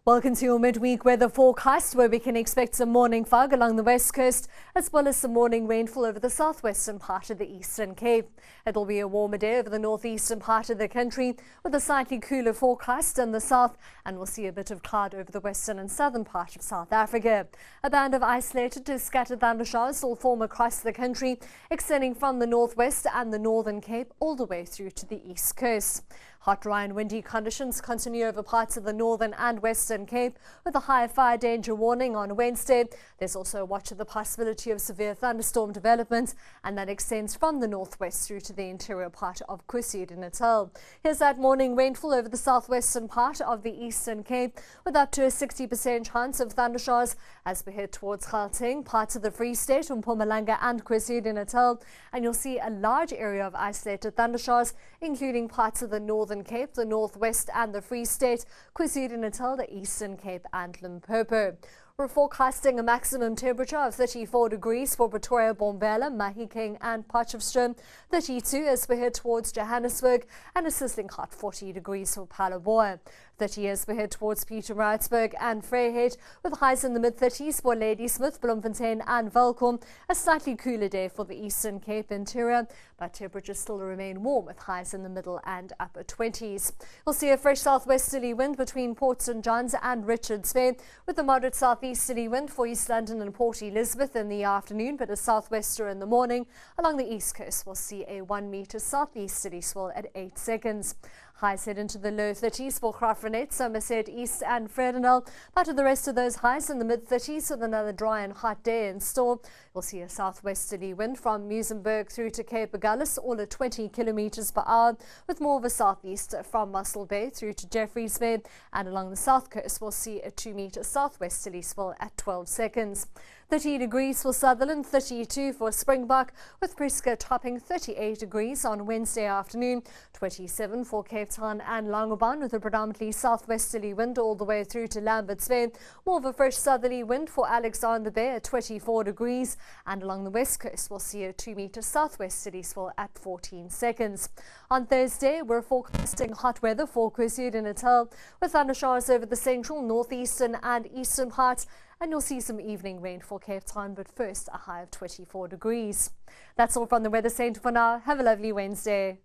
Welcome to your midweek weather forecast, where we can expect some morning fog along the west coast as well as some morning rainfall over the southwestern part of the Eastern Cape. It'll be a warmer day over the northeastern part of the country with a slightly cooler forecast in the south, and we'll see a bit of cloud over the western and southern part of South Africa. A band of isolated to scattered thundershowers will form across the country, extending from the northwest and the northern Cape all the way through to the east coast. Hot, dry and windy conditions continue over parts of the northern and western Cape with a high fire danger warning on Wednesday. There's also a watch of the possibility of severe thunderstorm development, and that extends from the northwest through to the interior part of KwaZulu-Natal. Here's that morning rainfall over the southwestern part of the eastern Cape with up to a 60% chance of thundershowers as we head towards Gauteng, parts of the Free State, Mpumalanga and KwaZulu-Natal, and you'll see a large area of isolated thundershowers including parts of the northern Cape, the northwest and the Free State, KwaZulu-Natal, the Eastern Cape and Limpopo. We're forecasting a maximum temperature of 34 degrees for Pretoria, Bombela, Mahikeng and Potchefstroom, 32 as we head towards Johannesburg, and a sizzling hot 40 degrees for Phalaborwa, 30 as we head towards Pietermaritzburg and Vryheid, with highs in the mid-30s for Ladysmith, Bloemfontein and Welkom. A slightly cooler day for the Eastern Cape interior, but temperatures still remain warm with highs in the middle and upper 20s. We'll see a fresh southwesterly wind between Port St John's and Richards Bay, with a moderate southeasterly wind for East London and Port Elizabeth in the afternoon, but a southwester in the morning. Along the east coast, we'll see a 1 metre southeasterly swell at 8 seconds. Highs head into the low 30s for Graaff-Reinet, Somerset East and Vredendal, but with the rest of those highs in the mid-30s with another dry and hot day in store. We'll see a southwesterly wind from Muizenberg through to Cape Agulhas, all at 20 kilometres per hour, with more of a southeast from Mussel Bay through to Jeffreys Bay, and along the south coast we'll see a 2 metre southwesterly swell at 12 seconds. 30 degrees for Sutherland, 32 for Springbok, with Prieska topping 38 degrees on Wednesday afternoon, 27 for Cape Town and Langebaan, with a predominantly southwesterly wind all the way through to Lambert's Bay. More of a fresh southerly wind for Alexander Bay at 24 degrees, and along the west coast we'll see a 2 metre southwesterly swell at 14 seconds. On Thursday, we're forecasting hot weather for KwaZulu-Natal, with thundershowers over the central, northeastern and eastern parts, and you'll see some evening rain for Cape Town, but first a high of 24 degrees. That's all from the Weather Centre for now. Have a lovely Wednesday.